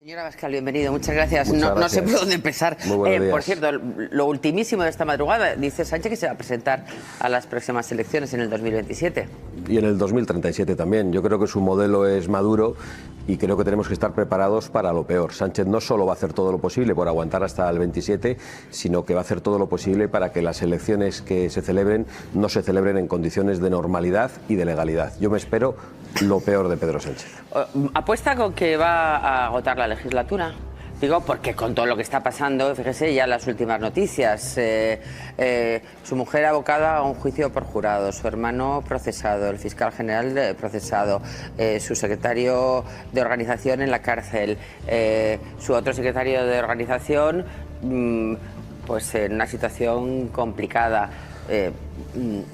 Señora Abascal, bienvenido. Muchas gracias. Muchas No sé gracias. por dónde empezar. Muy buenos días. Por cierto, lo ultimísimo de esta madrugada, dice Sánchez que se va a presentar a las próximas elecciones en el 2027. Y en el 2037 también. Yo creo que su modelo es maduro y creo que tenemos que estar preparados para lo peor. Sánchez no solo va a hacer todo lo posible por aguantar hasta el 27, sino que va a hacer todo lo posible para que las elecciones que se celebren no se celebren en condiciones de normalidad y de legalidad. Yo me espero lo peor de Pedro Sánchez. ¿Apuesta con que va a agotar la legislatura? Digo, porque con todo lo que está pasando, fíjese ya las últimas noticias, su mujer abocada a un juicio por jurado, su hermano procesado, el fiscal general procesado, su secretario de organización en la cárcel, su otro secretario de organización pues en una situación complicada,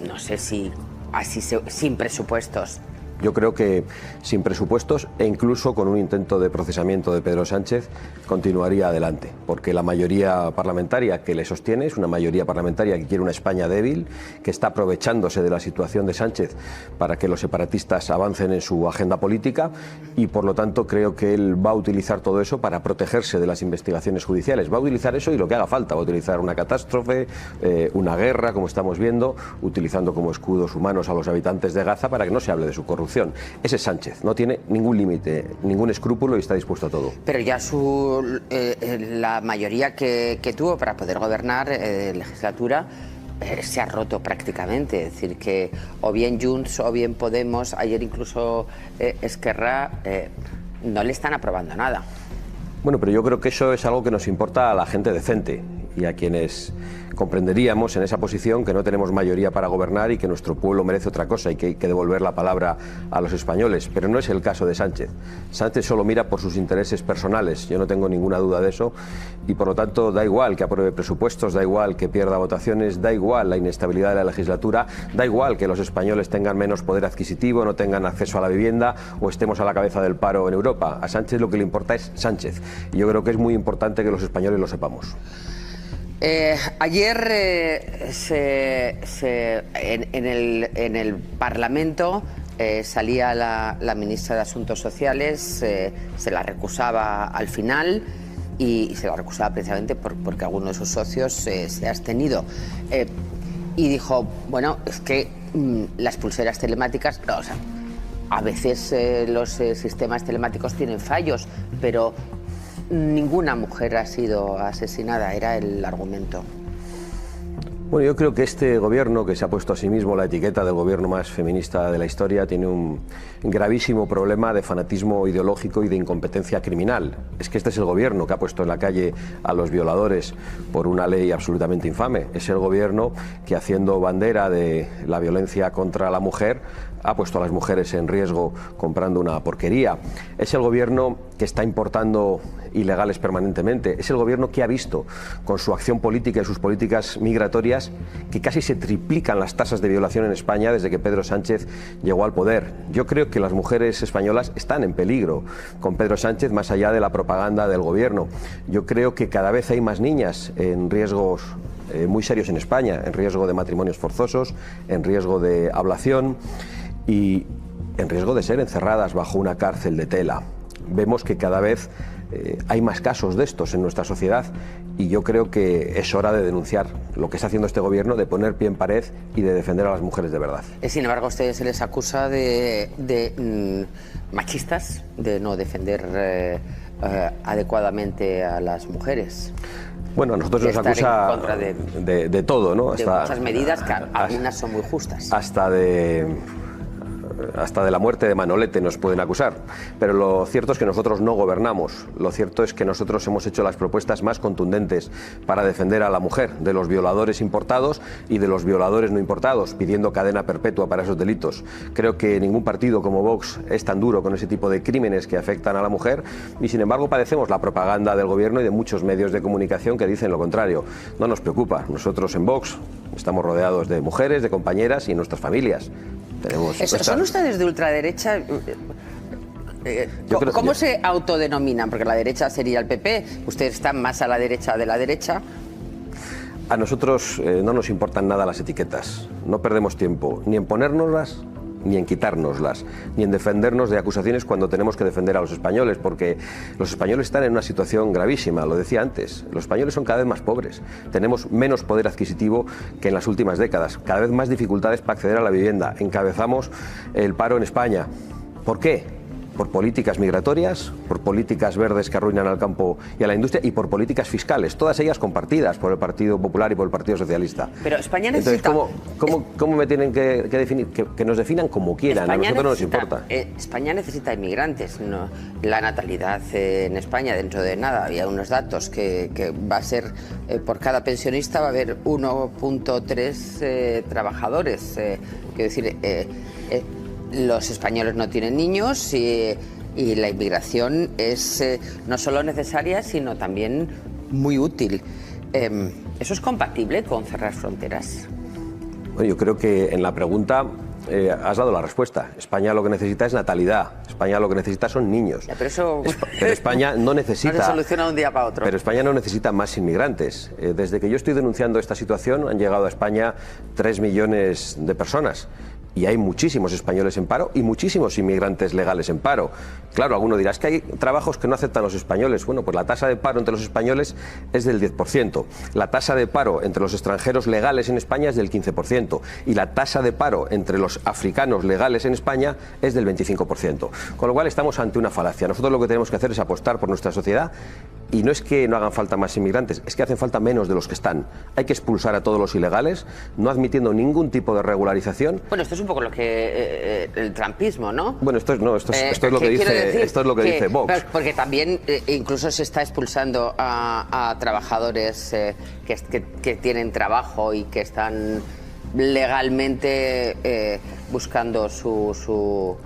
no sé si así sin presupuestos. Yo creo que sin presupuestos e incluso con un intento de procesamiento de Pedro Sánchez continuaría adelante, porque la mayoría parlamentaria que le sostiene es una mayoría parlamentaria que quiere una España débil, que está aprovechándose de la situación de Sánchez para que los separatistas avancen en su agenda política y por lo tanto creo que él va a utilizar todo eso para protegerse de las investigaciones judiciales. Va a utilizar eso y lo que haga falta, va a utilizar una catástrofe, una guerra, como estamos viendo, utilizando como escudos humanos a los habitantes de Gaza para que no se hable de su corrupción. Ese es Sánchez, no tiene ningún límite, ningún escrúpulo y está dispuesto a todo. Pero ya la mayoría que tuvo para poder gobernar legislatura se ha roto prácticamente. Es decir, que o bien Junts o bien Podemos, ayer incluso Esquerra, no le están aprobando nada. Bueno, pero yo creo que eso es algo que nos importa a la gente decente y a quienes comprenderíamos en esa posición que no tenemos mayoría para gobernar y que nuestro pueblo merece otra cosa y que hay que devolver la palabra a los españoles. Pero no es el caso de Sánchez. Sánchez solo mira por sus intereses personales, yo no tengo ninguna duda de eso y por lo tanto da igual que apruebe presupuestos, da igual que pierda votaciones, da igual la inestabilidad de la legislatura, da igual que los españoles tengan menos poder adquisitivo, no tengan acceso a la vivienda o estemos a la cabeza del paro en Europa. A Sánchez lo que le importa es Sánchez y yo creo que es muy importante que los españoles lo sepamos. Ayer en el Parlamento salía la ministra de Asuntos Sociales, se la recusaba al final y se la recusaba precisamente porque alguno de sus socios se ha abstenido. Y dijo, bueno, es que las pulseras telemáticas, no, o sea, a veces los sistemas telemáticos tienen fallos, pero ninguna mujer ha sido asesinada, era el argumento. Bueno, yo creo que este gobierno, que se ha puesto a sí mismo la etiqueta del gobierno más feminista de la historia, tiene un gravísimo problema de fanatismo ideológico y de incompetencia criminal. Es que este es el gobierno que ha puesto en la calle a los violadores por una ley absolutamente infame. Es el gobierno que, haciendo bandera de la violencia contra la mujer, ha puesto a las mujeres en riesgo comprando una porquería. Es el gobierno que está importando ilegales permanentemente. Es el gobierno que ha visto con su acción política y sus políticas migratorias que casi se triplican las tasas de violación en España desde que Pedro Sánchez llegó al poder. Yo creo que las mujeres españolas están en peligro con Pedro Sánchez más allá de la propaganda del gobierno. Yo creo que cada vez hay más niñas en riesgos muy serios en España, en riesgo de matrimonios forzosos, en riesgo de ablación y en riesgo de ser encerradas bajo una cárcel de tela. Vemos que cada vez hay más casos de estos en nuestra sociedad y yo creo que es hora de denunciar lo que está haciendo este gobierno, de poner pie en pared y de defender a las mujeres de verdad. Sin embargo, a ustedes se les acusa de machistas, de no defender adecuadamente a las mujeres. Bueno, a nosotros nos acusa de todo, ¿no? De muchas medidas que algunas son muy justas. Hasta de la muerte de Manolete nos pueden acusar, pero lo cierto es que nosotros no gobernamos. Lo cierto es que nosotros hemos hecho las propuestas más contundentes para defender a la mujer de los violadores importados y de los violadores no importados, pidiendo cadena perpetua para esos delitos. Creo que ningún partido como Vox es tan duro con ese tipo de crímenes que afectan a la mujer y sin embargo padecemos la propaganda del gobierno y de muchos medios de comunicación que dicen lo contrario. No nos preocupa, nosotros en Vox estamos rodeados de mujeres, de compañeras y nuestras familias. ¿Son ustedes de ultraderecha? ¿Cómo se autodenominan? Porque la derecha sería el PP, ustedes están más a la derecha de la derecha. A nosotros no nos importan nada las etiquetas, no perdemos tiempo ni en ponérnoslas ni en quitárnoslas, ni en defendernos de acusaciones cuando tenemos que defender a los españoles, porque los españoles están en una situación gravísima, lo decía antes, los españoles son cada vez más pobres, tenemos menos poder adquisitivo que en las últimas décadas, cada vez más dificultades para acceder a la vivienda, encabezamos el paro en España. ¿Por qué? Por políticas migratorias, por políticas verdes que arruinan al campo y a la industria y por políticas fiscales, todas ellas compartidas por el Partido Popular y por el Partido Socialista. Pero España necesita... Entonces, ¿cómo me tienen que definir? Que nos definan como quieran, a nosotros no nos importa. España necesita inmigrantes, ¿no? La natalidad en España, dentro de nada, había unos datos que va a ser, por cada pensionista va a haber 1.3 trabajadores. Quiero decir... los españoles no tienen niños y la inmigración es no solo necesaria, sino también muy útil. ¿Eso es compatible con cerrar fronteras? Bueno, yo creo que en la pregunta has dado la respuesta. España lo que necesita es natalidad. España lo que necesita son niños. Ya, pero eso... Pero España no necesita... No se soluciona de un día para otro. Pero España no necesita más inmigrantes. Desde que yo estoy denunciando esta situación han llegado a España 3 millones de personas. Y hay muchísimos españoles en paro y muchísimos inmigrantes legales en paro. Claro, alguno dirá, es que hay trabajos que no aceptan los españoles. Bueno, pues la tasa de paro entre los españoles es del 10%. La tasa de paro entre los extranjeros legales en España es del 15%. Y la tasa de paro entre los africanos legales en España es del 25%. Con lo cual estamos ante una falacia. Nosotros lo que tenemos que hacer es apostar por nuestra sociedad. Y no es que no hagan falta más inmigrantes, es que hacen falta menos de los que están. Hay que expulsar a todos los ilegales, no admitiendo ningún tipo de regularización. Bueno, esto es un poco lo que el trumpismo, ¿no? Bueno, esto es lo que dice Vox. Porque también incluso se está expulsando a trabajadores que tienen trabajo y que están legalmente buscando su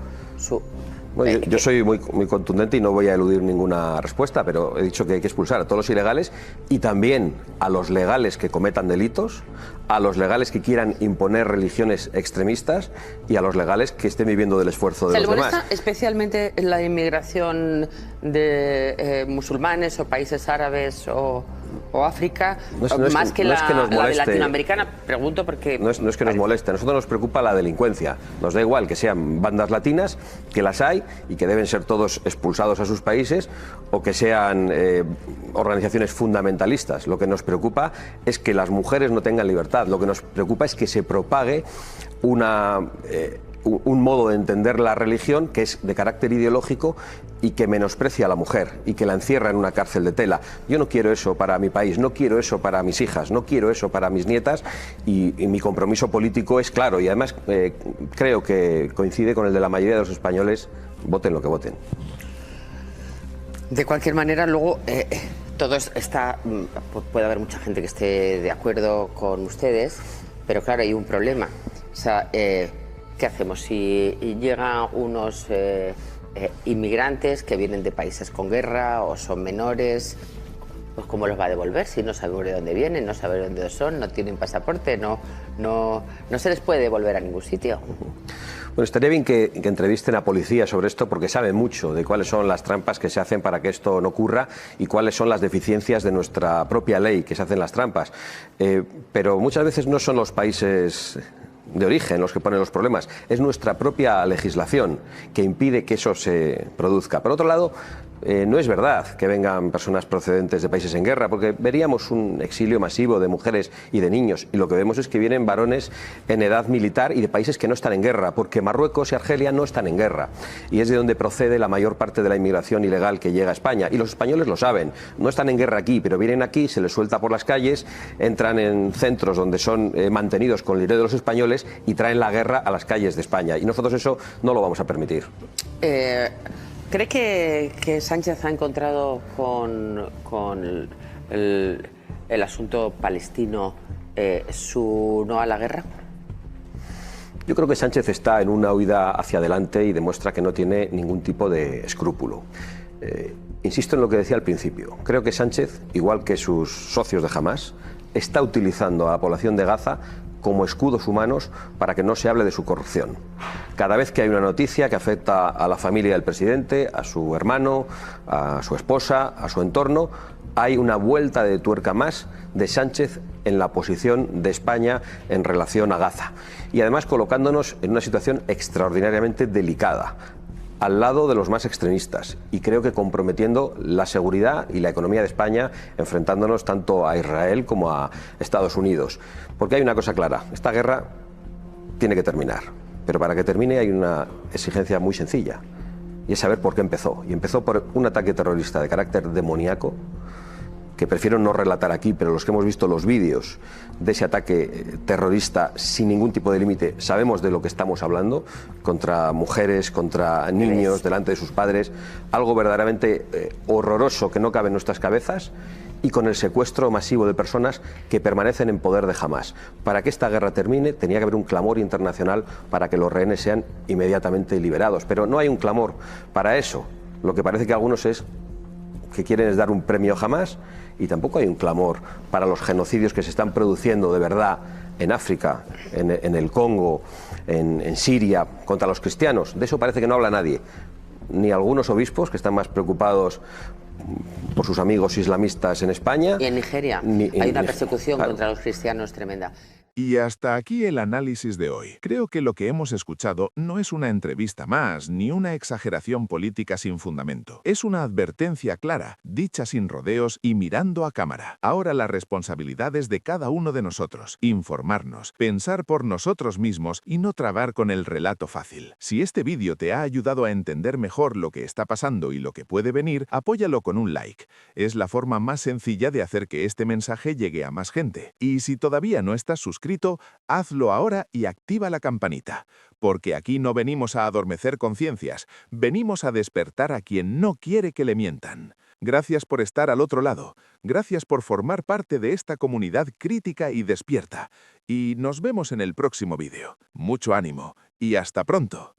Bueno, yo soy muy contundente y no voy a eludir ninguna respuesta, pero he dicho que hay que expulsar a todos los ilegales y también a los legales que cometan delitos, a los legales que quieran imponer religiones extremistas y a los legales que estén viviendo del esfuerzo de los demás. ¿Le molesta especialmente la inmigración de musulmanes o países árabes o África, más que la de latinoamericana? Pregunto porque... No es que nos moleste, a nosotros nos preocupa la delincuencia. Nos da igual que sean bandas latinas, que las hay y que deben ser todos expulsados a sus países, o que sean organizaciones fundamentalistas. Lo que nos preocupa es que las mujeres no tengan libertad. Lo que nos preocupa es que se propague un modo de entender la religión que es de carácter ideológico y que menosprecia a la mujer y que la encierra en una cárcel de tela. Yo no quiero eso para mi país, no quiero eso para mis hijas, no quiero eso para mis nietas y mi compromiso político es claro y además creo que coincide con el de la mayoría de los españoles, voten lo que voten. De cualquier manera, luego todo está... Puede haber mucha gente que esté de acuerdo con ustedes, pero claro, hay un problema. O sea, ¿qué hacemos si llegan unos inmigrantes que vienen de países con guerra o son menores? Pues ¿cómo los va a devolver si no sabe de dónde vienen, no sabe de dónde son, no tienen pasaporte, no se les puede devolver a ningún sitio? Bueno, estaría bien que entrevisten a policía sobre esto porque saben mucho de cuáles son las trampas que se hacen para que esto no ocurra y cuáles son las deficiencias de nuestra propia ley que se hacen las trampas. Pero muchas veces no son los países de origen los que ponen los problemas, es nuestra propia legislación que impide que eso se produzca. Por otro lado, no es verdad que vengan personas procedentes de países en guerra, porque veríamos un exilio masivo de mujeres y de niños, y lo que vemos es que vienen varones en edad militar y de países que no están en guerra, porque Marruecos y Argelia no están en guerra, y es de donde procede la mayor parte de la inmigración ilegal que llega a España, y los españoles lo saben, no están en guerra aquí, pero vienen aquí, se les suelta por las calles, entran en centros donde son mantenidos con el dinero de los españoles y traen la guerra a las calles de España, y nosotros eso no lo vamos a permitir. ¿Cree que Sánchez ha encontrado con el asunto palestino su no a la guerra? Yo creo que Sánchez está en una huida hacia adelante y demuestra que no tiene ningún tipo de escrúpulo. Insisto en lo que decía al principio. Creo que Sánchez, igual que sus socios de Hamás, está utilizando a la población de Gaza como escudos humanos para que no se hable de su corrupción. Cada vez que hay una noticia que afecta a la familia del presidente, a su hermano, a su esposa, a su entorno, hay una vuelta de tuerca más de Sánchez en la posición de España en relación a Gaza. Y además colocándonos en una situación extraordinariamente delicada, al lado de los más extremistas, y creo que comprometiendo la seguridad y la economía de España, enfrentándonos tanto a Israel como a Estados Unidos. Porque hay una cosa clara, esta guerra tiene que terminar, pero para que termine hay una exigencia muy sencilla, y es saber por qué empezó. Y empezó por un ataque terrorista de carácter demoníaco, que prefiero no relatar aquí, pero los que hemos visto los vídeos de ese ataque terrorista sin ningún tipo de límite, sabemos de lo que estamos hablando, contra mujeres, contra niños, delante de sus padres, algo verdaderamente horroroso que no cabe en nuestras cabezas, y con el secuestro masivo de personas que permanecen en poder de Hamás. Para que esta guerra termine tenía que haber un clamor internacional para que los rehenes sean inmediatamente liberados, pero no hay un clamor para eso. Lo que parece que algunos es que quieren es dar un premio a Hamás, y tampoco hay un clamor para los genocidios que se están produciendo de verdad en África, en el Congo, en Siria, contra los cristianos. De eso parece que no habla nadie, ni algunos obispos que están más preocupados por sus amigos islamistas en España. Y en Nigeria hay una persecución contra los cristianos tremenda. Y hasta aquí el análisis de hoy. Creo que lo que hemos escuchado no es una entrevista más, ni una exageración política sin fundamento. Es una advertencia clara, dicha sin rodeos y mirando a cámara. Ahora la responsabilidad es de cada uno de nosotros. Informarnos, pensar por nosotros mismos y no trabar con el relato fácil. Si este vídeo te ha ayudado a entender mejor lo que está pasando y lo que puede venir, apóyalo con un like. Es la forma más sencilla de hacer que este mensaje llegue a más gente. Y si todavía no estás suscrito, hazlo ahora y activa la campanita, porque aquí no venimos a adormecer conciencias, venimos a despertar a quien no quiere que le mientan. Gracias por estar al otro lado, gracias por formar parte de esta comunidad crítica y despierta, y nos vemos en el próximo vídeo. Mucho ánimo y hasta pronto.